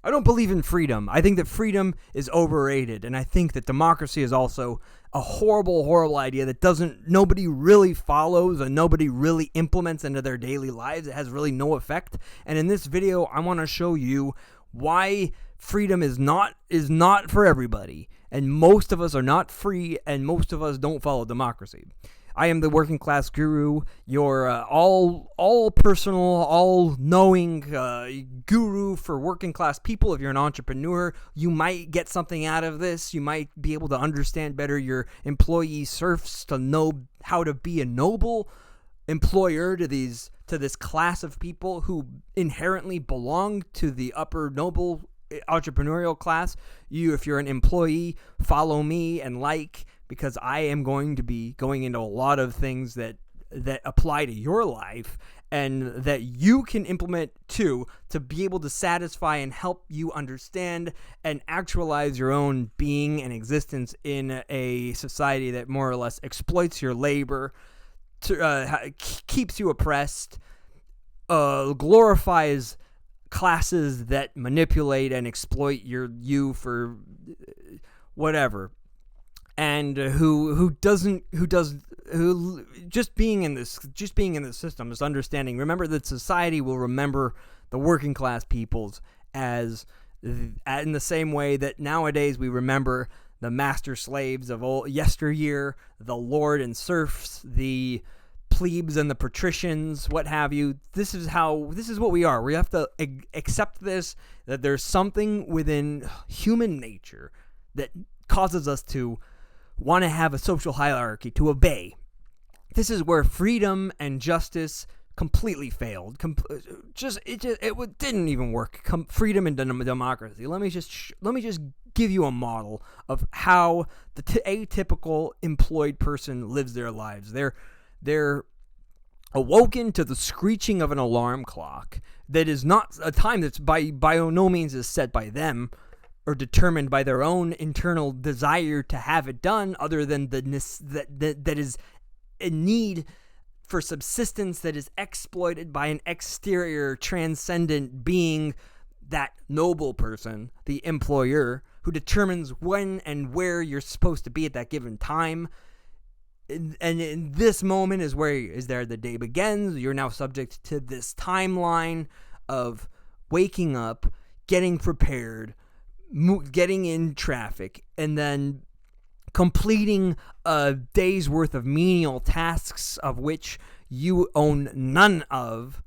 I don't believe in freedom. I think that freedom is overrated, and I think that democracy is also a horrible, horrible idea that nobody really follows and nobody really implements into their daily lives. It has really no effect. And in this video, I want to show you why freedom is not for everybody, and most of us are not free, and most of us don't follow democracy. I am the working class guru, your all personal, all knowing guru for working class people. If you're an entrepreneur, you might get something out of this. You might be able to understand better your employee serfs, to know how to be a noble employer to this class of people who inherently belong to the upper noble entrepreneurial class. If you're an employee, follow me and because I am going to be going into a lot of things that apply to your life and that you can implement too, to be able to satisfy and help you understand and actualize your own being and existence in a society that more or less exploits your labor, keeps you oppressed, glorifies classes that manipulate and exploit you for whatever. And who just being in this system is understanding. Remember that society will remember the working class peoples as in the same way that nowadays we remember the master slaves of old yesteryear, the lord and serfs, the plebes and the patricians, what have you. This is what we are. We have to accept this, that there's something within human nature that causes us to want to have a social hierarchy, to obey. This is where freedom and justice completely failed. It didn't even work. Freedom and democracy. Let me just give you a model of how the atypical employed person lives their lives. They're awoken to the screeching of an alarm clock that is not a time that's by no means is set by them or determined by their own internal desire to have it done, other than that is a need for subsistence that is exploited by an exterior transcendent being, that noble person, the employer, who determines when and where you're supposed to be at that given time. And in this moment is where the day begins. You're now subject to this timeline of waking up, getting prepared, getting in traffic, and then completing a day's worth of menial tasks of which you own none of.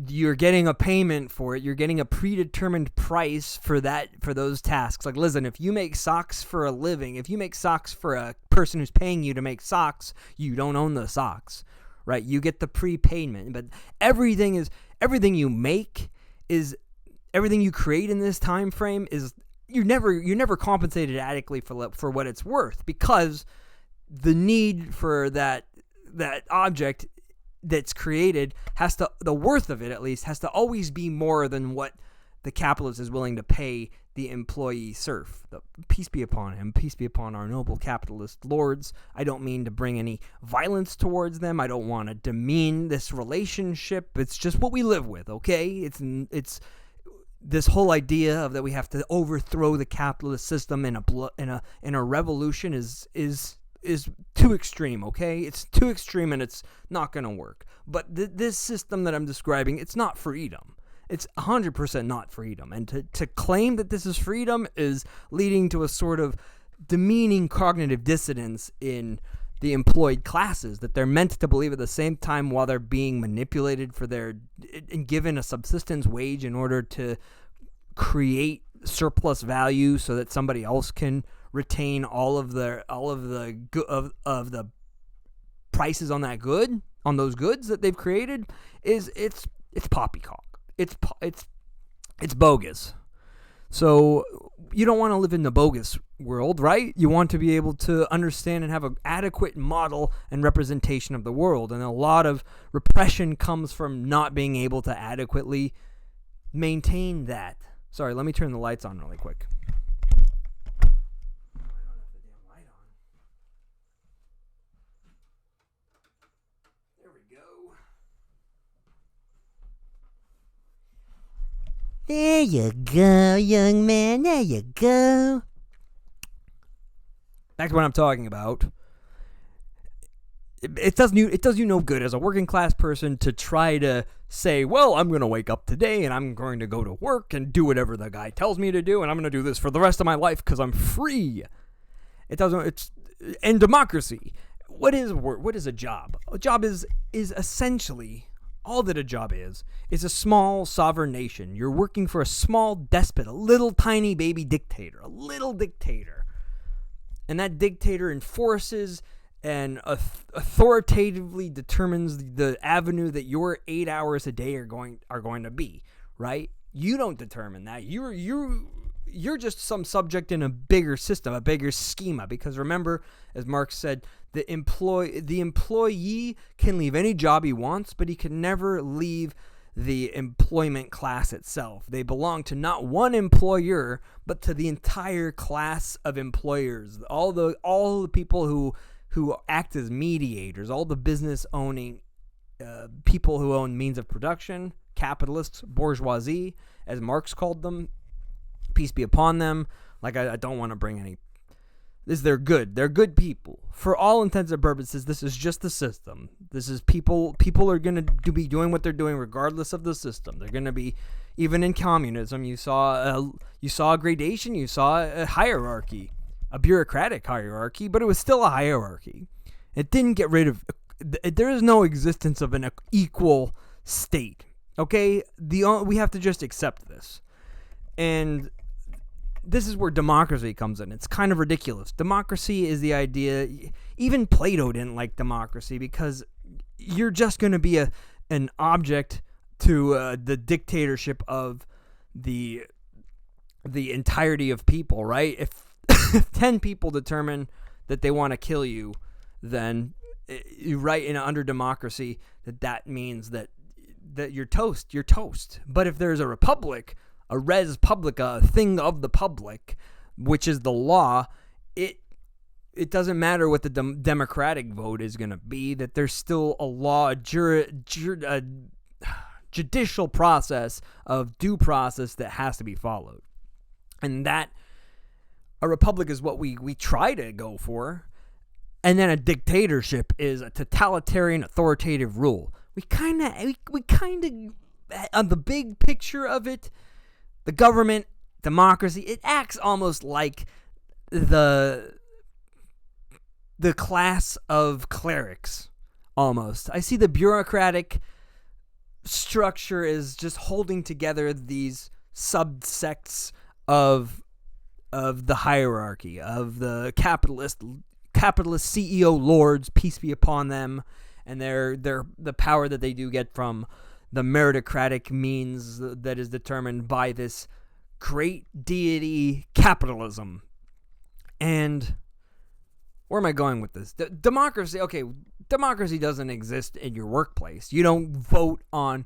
You're getting a payment for it. You're getting a predetermined price for those tasks. Like, listen, if you make socks for a living, if you make socks for a person who's paying you to make socks, you don't own the socks, right? You get the prepayment. But everything you make is everything you create in this time frame is you're never compensated adequately for what it's worth, because the need for that object that's created the worth of it at least has to always be more than what the capitalist is willing to pay the employee serf. Peace be upon him. Peace be upon our noble capitalist lords. I don't mean to bring any violence towards them. I don't want to demean this relationship. It's just what we live with, okay? It's this whole idea of that we have to overthrow the capitalist system in a revolution is too extreme, okay? It's too extreme, and it's not going to work. But this system that I'm describing, it's not freedom. It's 100% not freedom. And to claim that this is freedom is leading to a sort of demeaning cognitive dissonance in the employed classes, that they're meant to believe at the same time while they're being manipulated and given a subsistence wage in order to create surplus value so that somebody else can retain all of the prices on those goods that they've created. It's poppycock. It's bogus. So you don't want to live in the bogus world, right? You want to be able to understand and have an adequate model and representation of the world. And a lot of repression comes from not being able to adequately maintain that. Sorry, let me turn the lights on really quick. There we go. There you go, young man. There you go. That's what I'm talking about. It does you no good as a working class person to try to say, well, I'm going to wake up today and I'm going to go to work and do whatever the guy tells me to do, and I'm going to do this for the rest of my life because I'm free. And democracy. What is a job? A job is essentially all that a job is a small sovereign nation. You're working for a small despot, a little tiny baby dictator, a little dictator. And that dictator enforces and authoritatively determines the avenue that your 8 hours a day are going to be, right? You don't determine that. You're just some subject in a bigger system, a bigger schema. Because remember, as Marx said, the employee can leave any job he wants, but he can never leave the employment class itself. They belong to not one employer, but to the entire class of employers. All the people who act as mediators, all the business owning people who own means of production, capitalists, bourgeoisie, as Marx called them. Peace be upon them. Like, I don't want to bring any. They're good. They're good people. For all intents and purposes, this is just the system. This is people. People are going to be doing what they're doing regardless of the system. They're going to be, even in communism, you saw a gradation. You saw a hierarchy, a bureaucratic hierarchy, but it was still a hierarchy. It didn't get rid of. There is no existence of an equal state. Okay, we have to just accept this, and this is where democracy comes in. It's kind of ridiculous. Democracy is the idea. Even Plato didn't like democracy because you're just going to be an object to the dictatorship of the entirety of people, right? If 10 people determine that they want to kill you, then you write under democracy that means that you're toast. You're toast. But if there's a republic, a res publica, a thing of the public, which is the law, it doesn't matter what the democratic vote is going to be, that there's still a law, a judicial process of due process that has to be followed. And that a republic is what we try to go for. And then a dictatorship is a totalitarian authoritative rule. We kind of on the big picture of it, the government, democracy, it acts almost like the class of clerics, almost. I see the bureaucratic structure is just holding together these subsects of the hierarchy, of the capitalist CEO lords, peace be upon them, and the power that they do get from the meritocratic means that is determined by this great deity, capitalism. And where am I going with this? Democracy, okay, democracy doesn't exist in your workplace. You don't vote on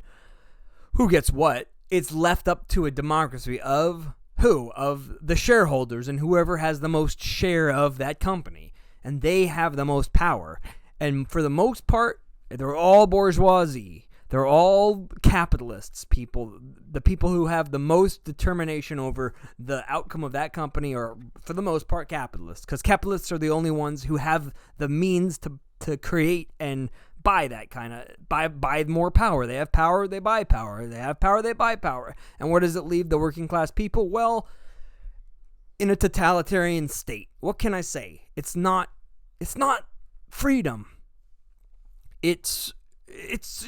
who gets what. It's left up to a democracy of who? Of the shareholders and whoever has the most share of that company. And they have the most power. And for the most part, they're all bourgeoisie. They're all capitalists, people. The people who have the most determination over the outcome of that company are, for the most part, capitalists. Because capitalists are the only ones who have the means to create and buy that kind of, buy more power. They have power, they buy power. They have power, they buy power. And where does it leave the working class people? Well, in a totalitarian state. What can I say? It's not freedom. It's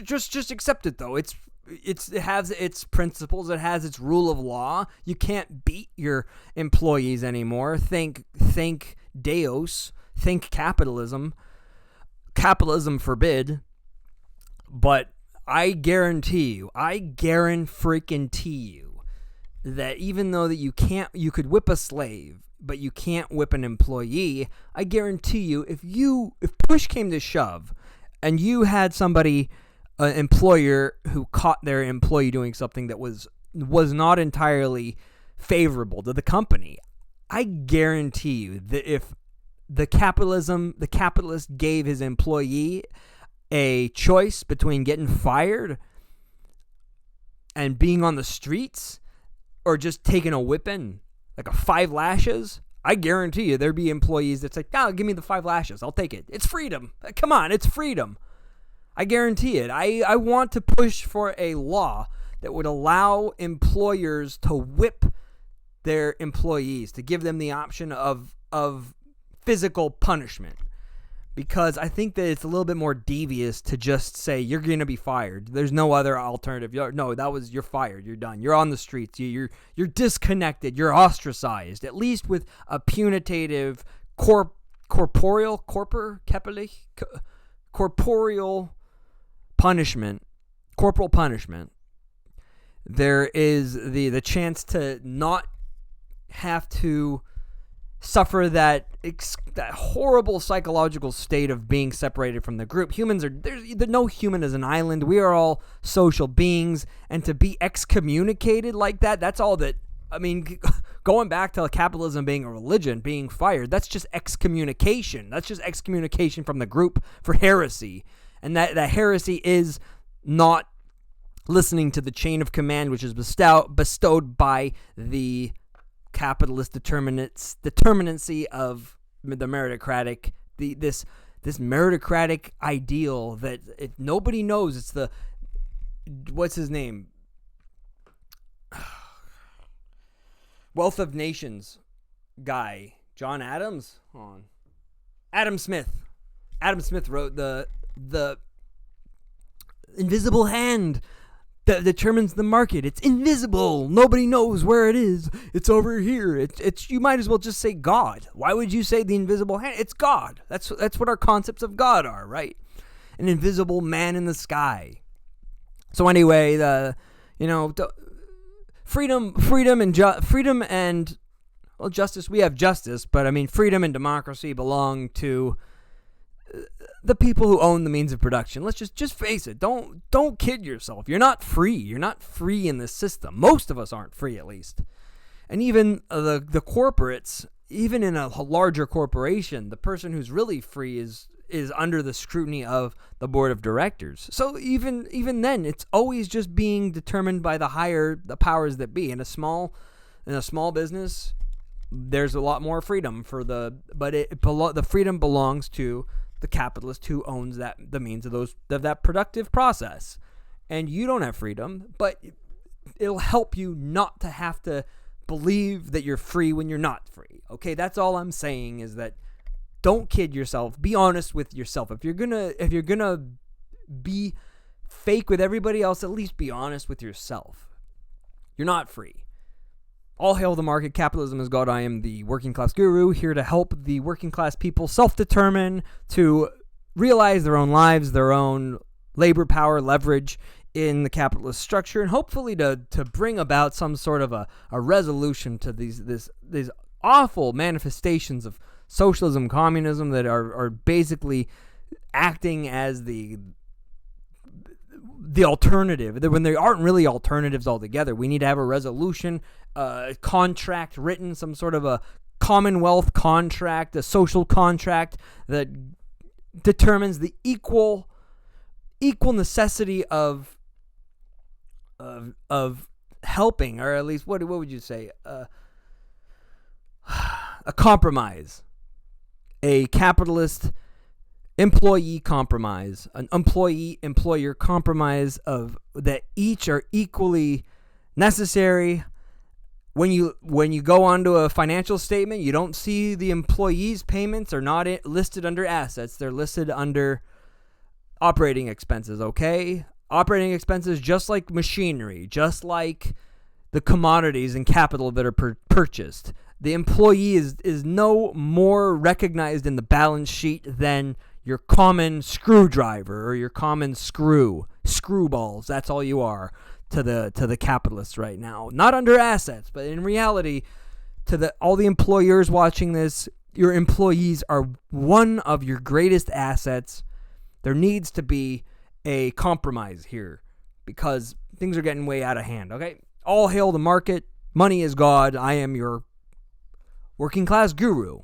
just accept it, though. It has its principles. It has its rule of law. You can't beat your employees anymore. Think Deus. Think capitalism. Capitalism forbid. But I guarantee you, that even though that you could whip a slave, but you can't whip an employee. I guarantee you, if push came to shove, and you had somebody, an employer who caught their employee doing something that was not entirely favorable to the company, I guarantee you that if the capitalist gave his employee a choice between getting fired and being on the streets, or just taking a whipping, like a 5 lashes, I guarantee you there'd be employees that's like, "No, give me the 5 lashes. I'll take it. It's freedom. Come on, it's freedom." I guarantee it. I want to push for a law that would allow employers to whip their employees, to give them the option of physical punishment. Because I think that it's a little bit more devious to just say you're going to be fired. There's no other alternative. You're fired. You're done. You're on the streets. You're disconnected. You're ostracized. At least with a punitive corporeal punishment, corporal punishment. There is the chance to not have to suffer that horrible psychological state of being separated from the group. No human is an island. We are all social beings, and to be excommunicated like that's all that. I mean, going back to capitalism being a religion, being fired, that's just excommunication. That's just excommunication from the group for heresy, and that heresy is not listening to the chain of command which is bestowed by the capitalist determinacy of the meritocratic, this meritocratic ideal that if nobody knows, it's the, what's his name, Wealth of Nations guy, John Adams, Adam Smith wrote the invisible hand that determines the market. It's invisible. Nobody knows where it is. It's over here. It's you might as well just say God. Why would you say the invisible hand? It's God. That's what our concepts of God are, right? An invisible man in the sky. So anyway, freedom and justice. We have justice, but I mean freedom and democracy belong to the people who own the means of production. Let's just face it. Don't kid yourself. You're not free. You're not free in this system. Most of us aren't free, at least. And even the corporates, even in a larger corporation, the person who's really free is under the scrutiny of the board of directors. So even then, it's always just being determined by the powers that be. In a small business, there's a lot more freedom the freedom belongs to the capitalist who owns the means of that productive process. And you don't have freedom, but it'll help you not to have to believe that you're free when you're not free. Okay, that's all I'm saying, is that don't kid yourself. Be honest with yourself. If you're gonna be fake with everybody else, at least be honest with yourself. You're not free. All hail the market. Capitalism is God. I am the working class guru, here to help the working class people self-determine, to realize their own lives, their own labor power, leverage in the capitalist structure, and hopefully to bring about some sort of a resolution to these awful manifestations of socialism, communism that are basically acting as the alternative, when they aren't really alternatives altogether. We need to have a resolution, contract written, some sort of a commonwealth contract, a social contract that determines the equal necessity of helping, or at least what would you say, a compromise, a capitalist employee compromise, an employee-employer compromise of that each are equally necessary. When you go onto a financial statement, you don't see the employees' payments are not listed under assets. They're listed under operating expenses, okay? Operating expenses, just like machinery, just like the commodities and capital that are purchased. The employee is no more recognized in the balance sheet than your common screwdriver or your common screwballs. That's all you are to the capitalists right now. Not under assets, but in reality, to all the employers watching this, your employees are one of your greatest assets. There needs to be a compromise here because things are getting way out of hand. Okay, all hail the market. Money is God. I am your working class guru.